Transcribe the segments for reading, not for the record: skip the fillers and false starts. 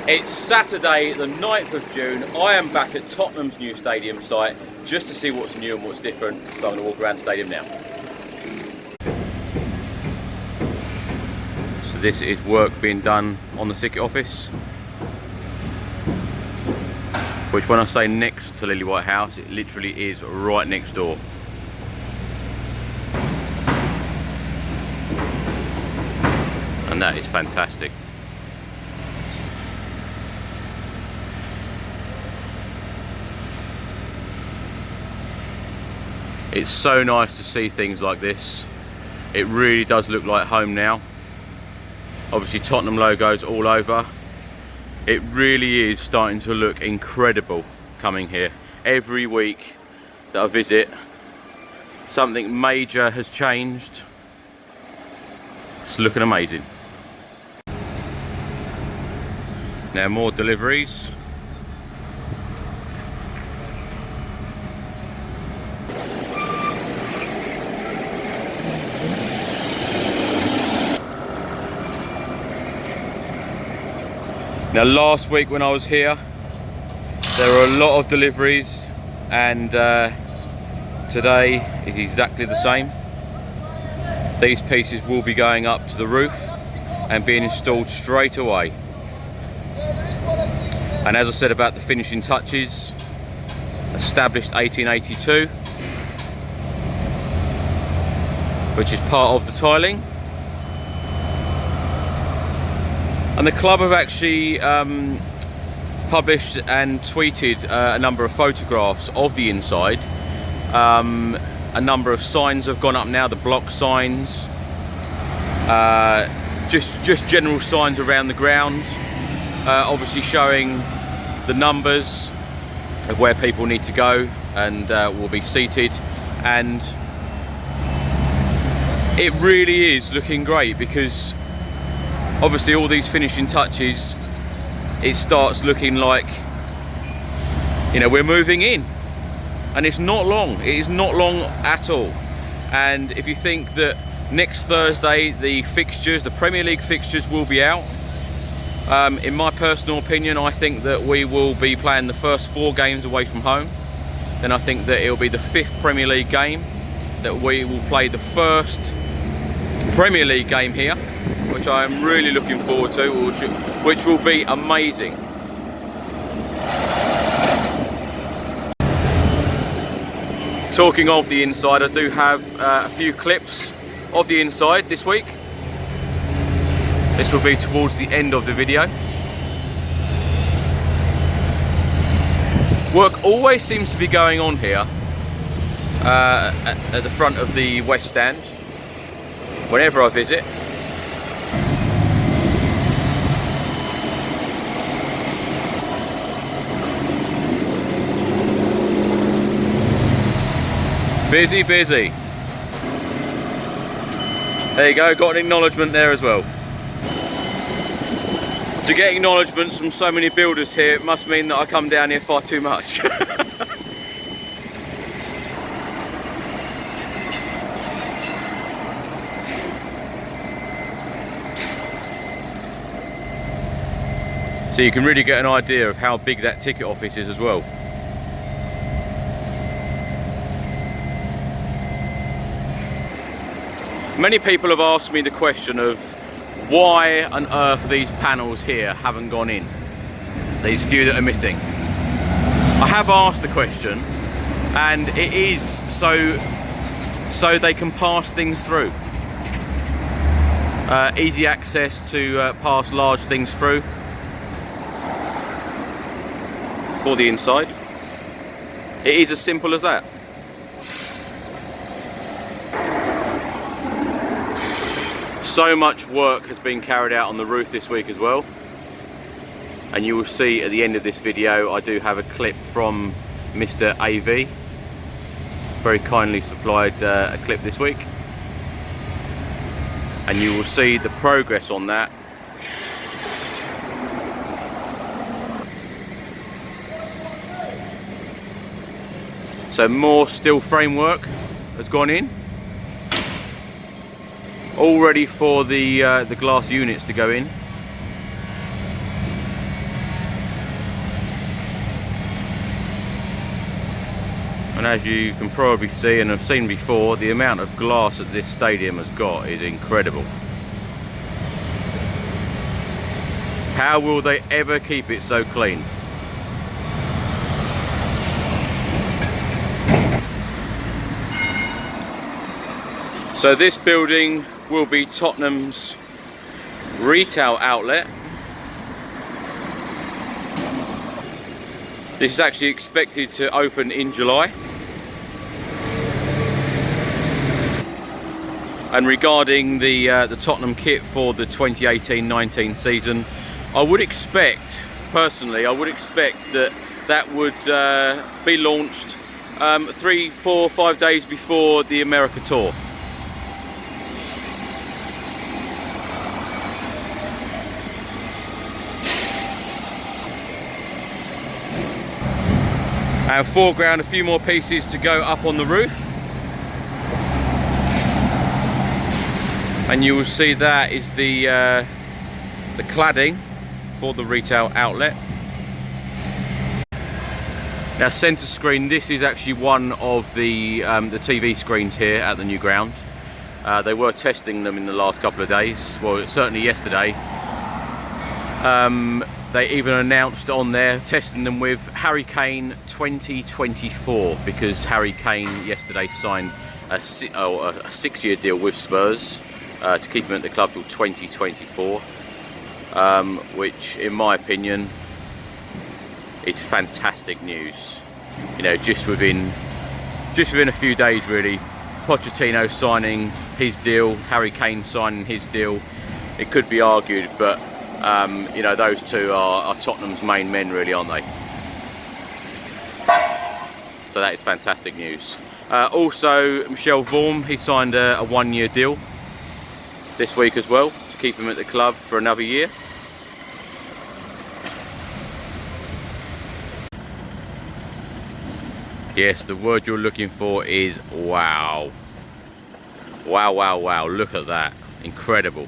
It's Saturday the 9th of June. I am back at Tottenham's new stadium site just to see what's new and what's different. So I'm going to walk around the stadium now. So this is work being done on the ticket office, which when I say next to Lily White House, it literally is right next door. And that is fantastic. It's so nice to see things like this. It really does look like home now. Obviously Tottenham logos all over. It really is starting to look incredible coming here. Every week that I visit, something major has changed. It's looking amazing. Now more deliveries. Now last week when I was here, there were a lot of deliveries, and today is exactly the same. These pieces will be going up to the roof and being installed straight away. And as I said about the finishing touches, established 1882, which is part of the tiling. And the club have actually published and tweeted a number of photographs of the inside. A number of signs have gone up now, the block signs, just general signs around the ground, obviously showing the numbers of where people need to go and will be seated. And it really is looking great, because obviously all these finishing touches, it starts looking like, you know, we're moving in. And it's not long, it is not long at all. And if you think that next Thursday the fixtures, the Premier League fixtures will be out, in my personal opinion, I think that we will be playing the first 4 games away from home. Then I think that it will be the 5th Premier League game that we will play the first Premier League game here, which I am really looking forward to, which will be amazing. Talking of the inside, I do have a few clips of the inside this week. This will be towards the end of the video. Work always seems to be going on here at the front of the West Stand whenever I visit. Busy, busy. There you go, got an acknowledgement there as well. To get acknowledgements from so many builders here, it must mean that I come down here far too much. So you can really get an idea of how big that ticket office is as well. Many people have asked me the question of why on earth these panels here haven't gone in, these few that are missing. I have asked the question, and it is so they can pass things through. Easy access to pass large things through for the inside. It is as simple as that. So much work has been carried out on the roof this week as well, and you will see at the end of this video I do have a clip from Mr. AV. Very kindly supplied a clip this week, and you will see the progress on that. So more steel framework has gone in, all ready for the glass units to go in. And as you can probably see and have seen before, the amount of glass that this stadium has got is incredible. How will they ever keep it so clean? So this building will be Tottenham's retail outlet. This is actually expected to open in July. And regarding the Tottenham kit for the 2018-19 season, I would expect, personally, I would expect that would be launched 3, 4, 5 days before the America tour. Our foreground, a few more pieces to go up on the roof. And you will see that is the cladding for the retail outlet. Now centre screen, this is actually one of the TV screens here at the new ground. They were testing them in the last couple of days, well certainly yesterday. They even announced on there, testing them with Harry Kane 2024, because Harry Kane yesterday signed a 6-year deal with Spurs to keep him at the club till 2024, which in my opinion is fantastic news. You know, just within a few days really, Pochettino signing his deal, Harry Kane signing his deal. It could be argued, but you know, those two are Tottenham's main men really, aren't they? So that is fantastic news. Also, Michel Vorm, he signed a 1-year deal this week as well to keep him at the club for another year. Yes, the word you're looking for is wow. Wow, wow, wow, look at that. Incredible.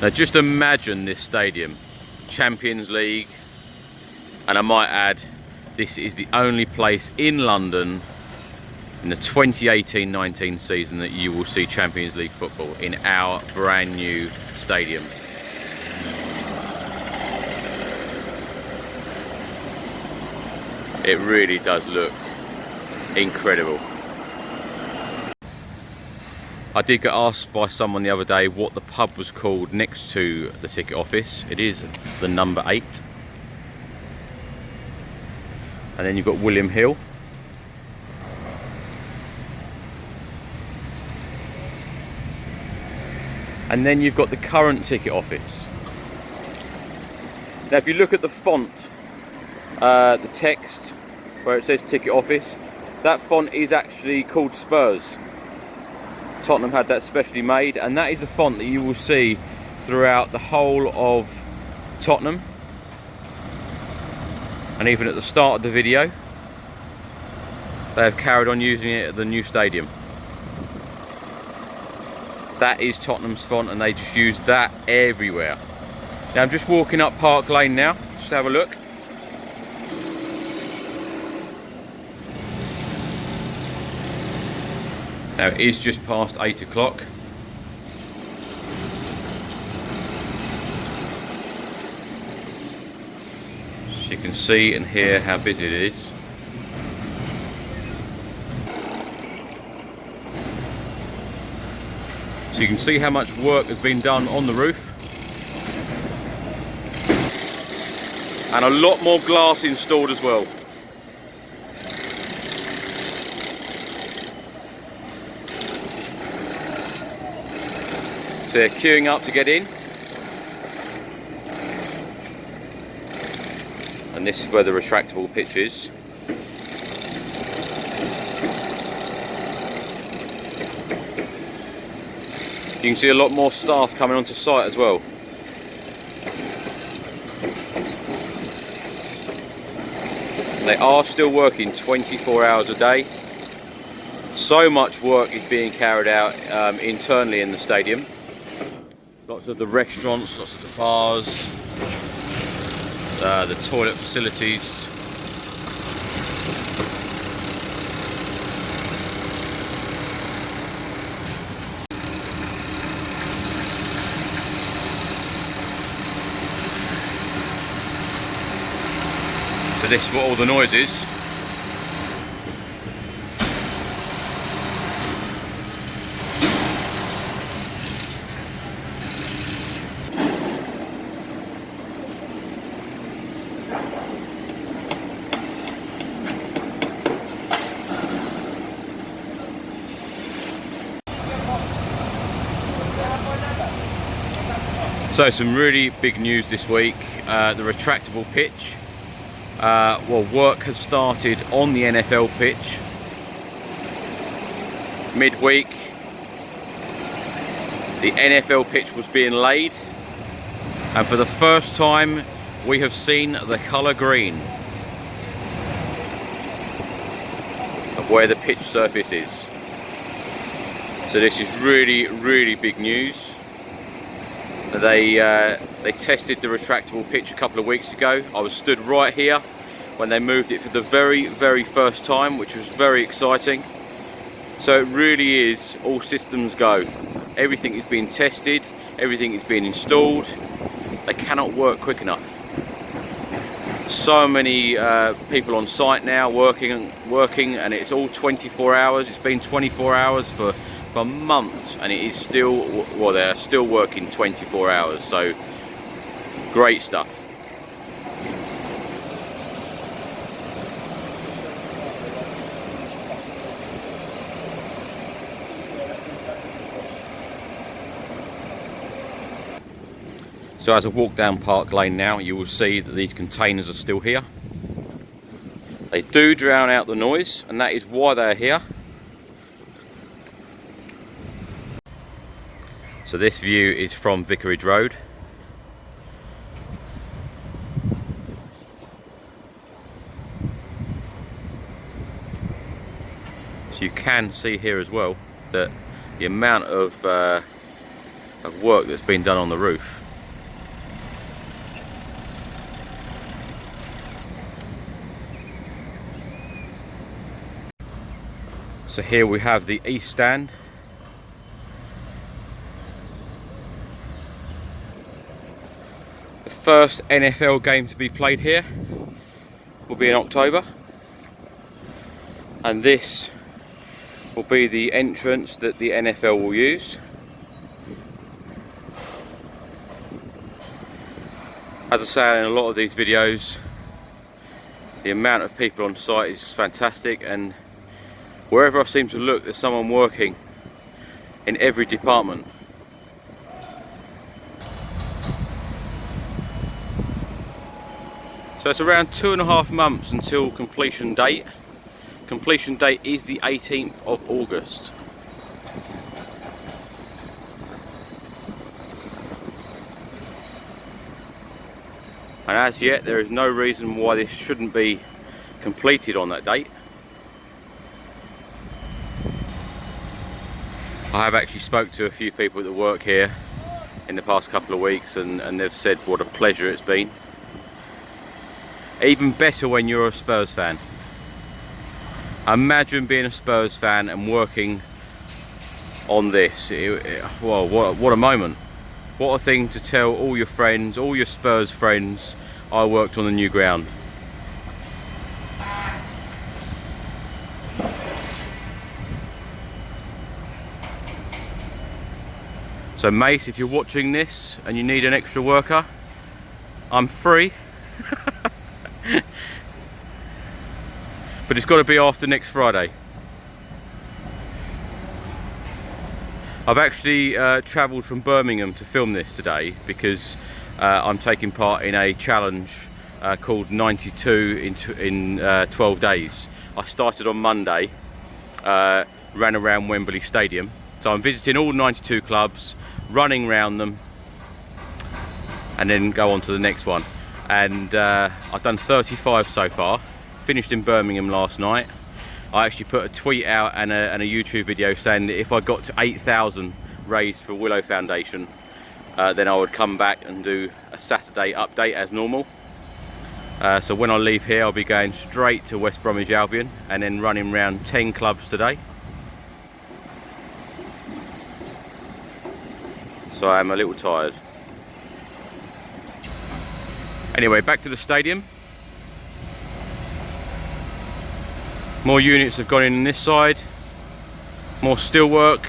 Now just imagine this stadium, Champions League, and I might add, this is the only place in London in the 2018-19 season that you will see Champions League football in our brand new stadium. It really does look incredible. I did get asked by someone the other day what the pub was called next to the ticket office. It is the Number 8. And then you've got William Hill. And then you've got the current ticket office. Now if you look at the font, the text where it says ticket office, that font is actually called Spurs. Tottenham had that specially made, and that is the font that you will see throughout the whole of Tottenham, and even at the start of the video they have carried on using it at the new stadium. That is Tottenham's font, and they just use that everywhere. Now I'm just walking up Park Lane now, just have a look. Now it is just past 8 o'clock. So you can see and hear how busy it is. So you can see how much work has been done on the roof. And a lot more glass installed as well. So they're queuing up to get in. And this is where the retractable pitch is. You can see a lot more staff coming onto site as well. They are still working 24 hours a day. So much work is being carried out internally in the stadium. Lots of the restaurants, lots of the bars, the toilet facilities. So this is what all the noise is. So some really big news this week, the retractable pitch. Well, work has started on the NFL pitch. Midweek, the NFL pitch was being laid, and for the first time we have seen the colour green of where the pitch surface is. So this is really, really big news. They tested the retractable pitch a couple of weeks ago. I was stood right here when they moved it for the very, very first time, which was very exciting. So it really is all systems go. Everything is being tested, everything is being installed. They cannot work quick enough. So many people on site now working, and it's all 24 hours. It's been 24 hours for months, and it is still, well, they're still working 24 hours, so great stuff. So as I walk down Park Lane now, you will see that these containers are still here. They do drown out the noise, and that is why they're here. So this view is from Vicarage Road. So you can see here as well that the amount of work that's been done on the roof. So here we have the east stand. The first NFL game to be played here will be in October, and this will be the entrance that the NFL will use. As I say in a lot of these videos, the amount of people on site is fantastic, and wherever I seem to look, there's someone working in every department. So it's around 2.5 months until completion date. Completion date is the 18th of August. And as yet, there is no reason why this shouldn't be completed on that date. I have actually spoke to a few people that work here in the past couple of weeks, and they've said what a pleasure it's been. Even better when you're a Spurs fan. Imagine being a Spurs fan and working on this. Well, what a moment. What a thing to tell all your friends, all your Spurs friends, I worked on the new ground. So mate, if you're watching this and you need an extra worker, I'm free. But it's got to be after next Friday. I've actually travelled from Birmingham to film this today because I'm taking part in a challenge called 92 in 12 days. I started on Monday, ran around Wembley Stadium. So I'm visiting all 92 clubs, running around them, and then go on to the next one. And I've done 35 so far. Finished in Birmingham last night. I actually put a tweet out and a YouTube video saying that if I got to 8,000 raised for Willow Foundation, then I would come back and do a Saturday update as normal. So when I leave here, I'll be going straight to West Bromwich Albion and then running around 10 clubs today. So I am a little tired. Anyway, back to the stadium. More units have gone in on this side, more steelwork.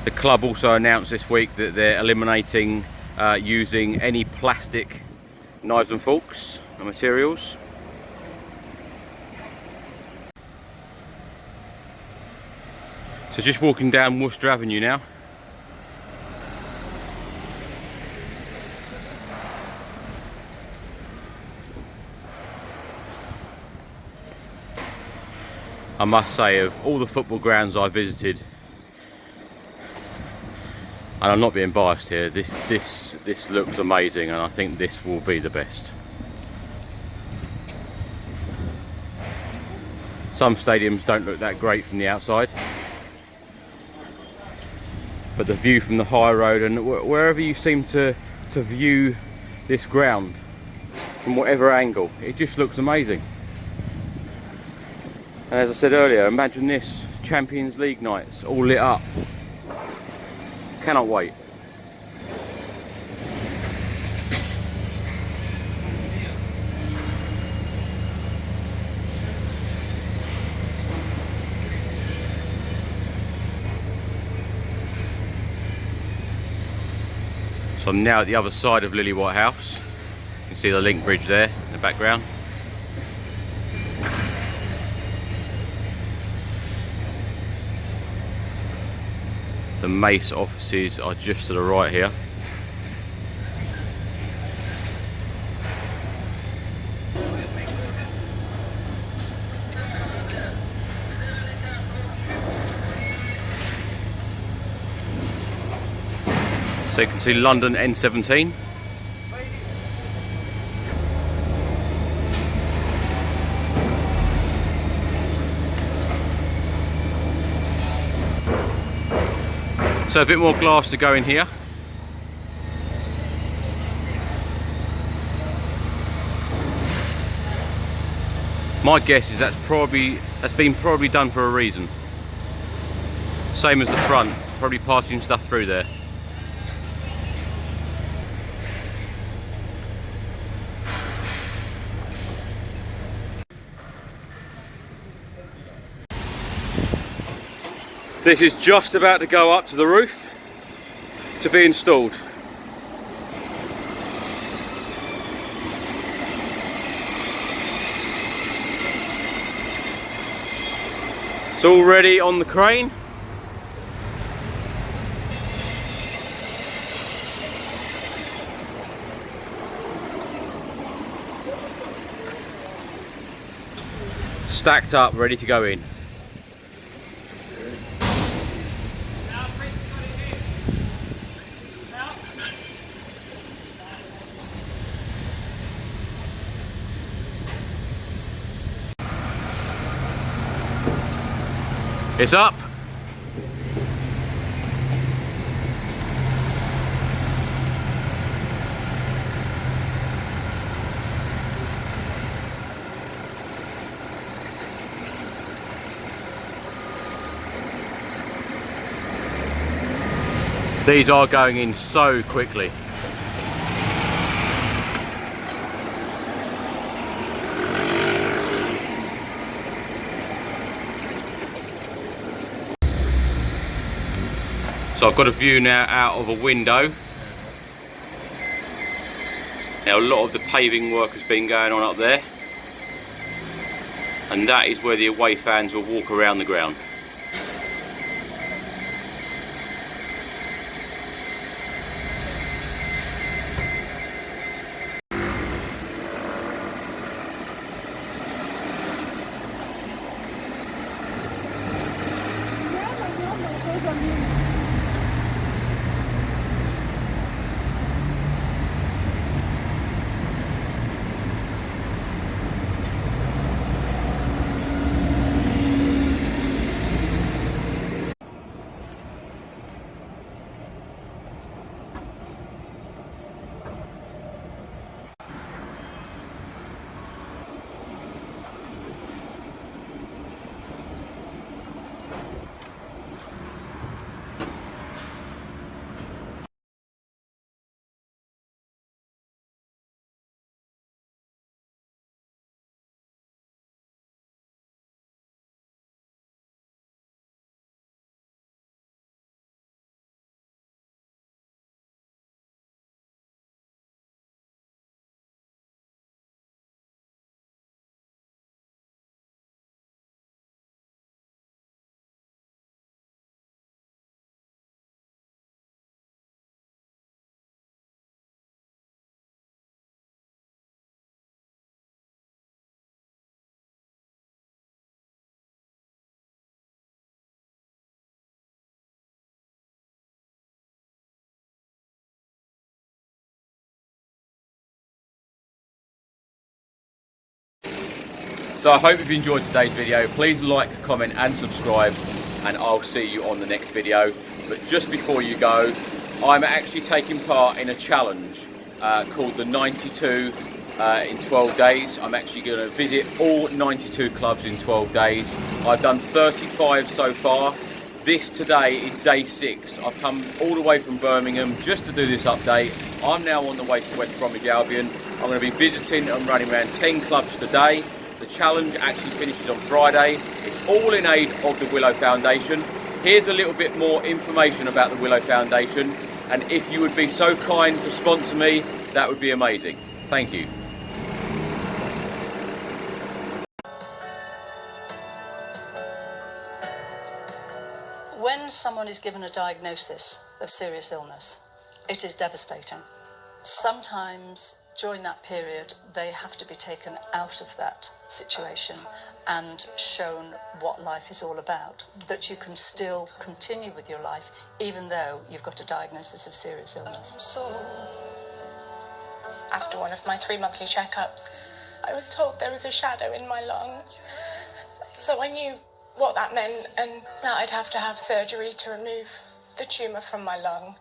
The club also announced this week that they're eliminating using any plastic knives and forks and materials. So just walking down Worcester Avenue now. I must say, of all the football grounds I visited, and I'm not being biased here, this looks amazing, and I think this will be the best. Some stadiums don't look that great from the outside, but the view from the high road and wherever you seem to view this ground, from whatever angle, it just looks amazing. And as I said earlier, imagine this, Champions League nights, all lit up. Cannot wait. So I'm now at the other side of Lily White House. You can see the link bridge there in the background. The Mace offices are just to the right here. So you can see London N17. So a bit more glass to go in here. My guess is that's been probably done for a reason. Same as the front, probably passing stuff through there. This is just about to go up to the roof to be installed. It's all ready on the crane. Stacked up, ready to go in. It's up. These are going in so quickly. So I've got a view now out of a window. Now a lot of the paving work has been going on up there, and that is where the away fans will walk around the ground. So I hope you've enjoyed today's video. Please like, comment and subscribe, and I'll see you on the next video. But just before you go, I'm actually taking part in a challenge called the 92 in 12 days. I'm actually going to visit all 92 clubs in 12 days. I've done 35 so far. This today is day 6. I've come all the way from Birmingham just to do this update. I'm now on the way to West Bromwich Albion. I'm going to be visiting and running around 10 clubs today. The challenge actually finishes on Friday. It's all in aid of the Willow Foundation. Here's a little bit more information about the Willow Foundation, and if you would be so kind to sponsor me, that would be amazing. Thank you. When someone is given a diagnosis of serious illness, it is devastating. Sometimes during that period, they have to be taken out of that situation and shown what life is all about, that you can still continue with your life even though you've got a diagnosis of serious illness. After one of my 3 monthly checkups, I was told there was a shadow in my lung. So I knew what that meant, and that I'd have to have surgery to remove the tumour from my lung.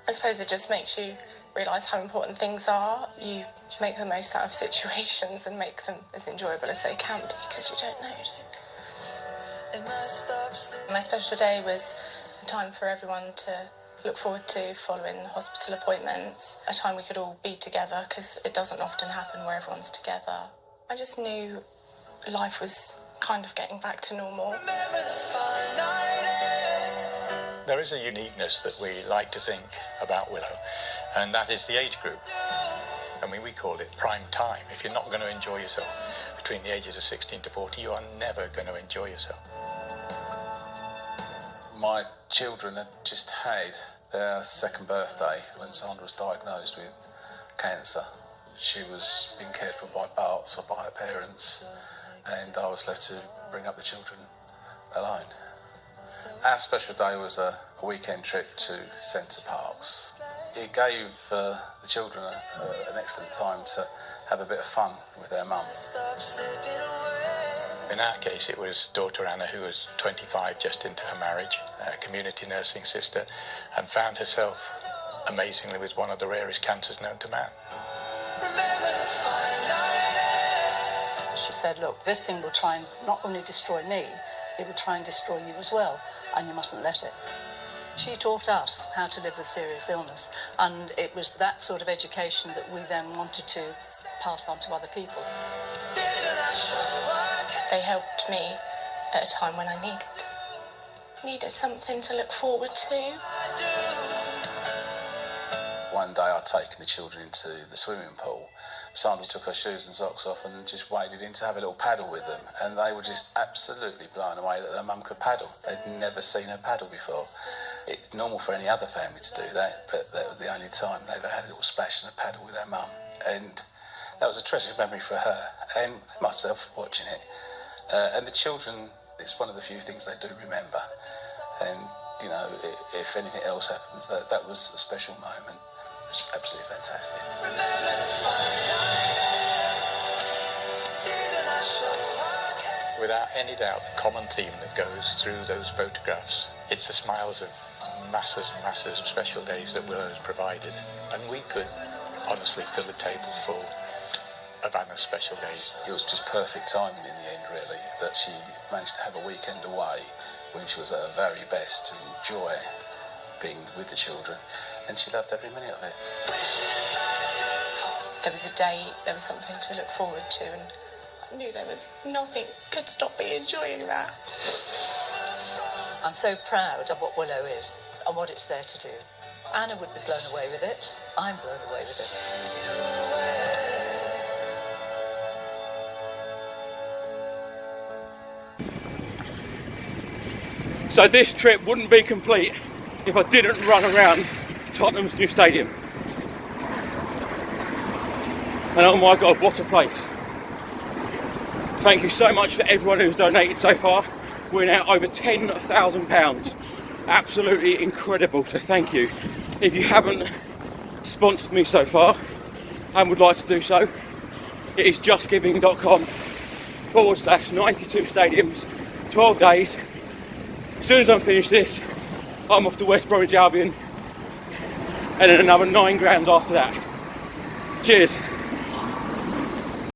I suppose it just makes you realise how important things are. You make the most out of situations and make them as enjoyable as they can be, because you don't know. My special day was a time for everyone to look forward to following hospital appointments, a time we could all be together, because it doesn't often happen where everyone's together. I just knew life was kind of getting back to normal. There is a uniqueness that we like to think about Willow, and that is the age group. I mean, we call it prime time. If you're not going to enjoy yourself between the ages of 16 to 40, you are never going to enjoy yourself. My children had just had their 2nd birthday when Sandra was diagnosed with cancer. She was being cared for by Barts or by her parents, and I was left to bring up the children alone. Our special day was a weekend trip to Centre Parks. It gave the children an excellent time to have a bit of fun with their mum. In our case, it was daughter Anna, who was 25, just into her marriage, a community nursing sister, and found herself, amazingly, with one of the rarest cancers known to man. She said, look, this thing will try and not only destroy me, it will try and destroy you as well, and you mustn't let it. She taught us how to live with serious illness, and it was that sort of education that we then wanted to pass on to other people. They helped me at a time when I needed something to look forward to. One day I'd taken the children into the swimming pool. Sandra took her shoes and socks off and just waded in to have a little paddle with them, and they were just absolutely blown away that their mum could paddle. They'd never seen her paddle before. It's normal for any other family to do that, but that was the only time they ever had a little splash and a paddle with their mum, and that was a treasured memory for her and myself watching it. And the children, it's one of the few things they do remember, and you know, if anything else happens, that was a special moment. It was absolutely fantastic. Without any doubt, the common theme that goes through those photographs, it's the smiles of masses and masses of special days that Willow has provided. And we could honestly fill the table full of Anna's special days. It was just perfect timing in the end, really, that she managed to have a weekend away when she was at her very best to enjoy being with the children, and she loved every minute of it. There was a date, there was something to look forward to, and I knew there was nothing could stop me enjoying that. I'm so proud of what Willow is and what it's there to do. Anna would be blown away with it. I'm blown away with it. So this trip wouldn't be complete if I didn't run around Tottenham's new stadium. And oh my God, what a place. Thank you so much for everyone who's donated so far. We're now over £10,000. Absolutely incredible, so thank you. If you haven't sponsored me so far and would like to do so, it is justgiving.com. /92 stadiums, 12 days. As soon as I'm finished this, I'm off to West Bromwich Albion, and then another 9 grand after that. Cheers.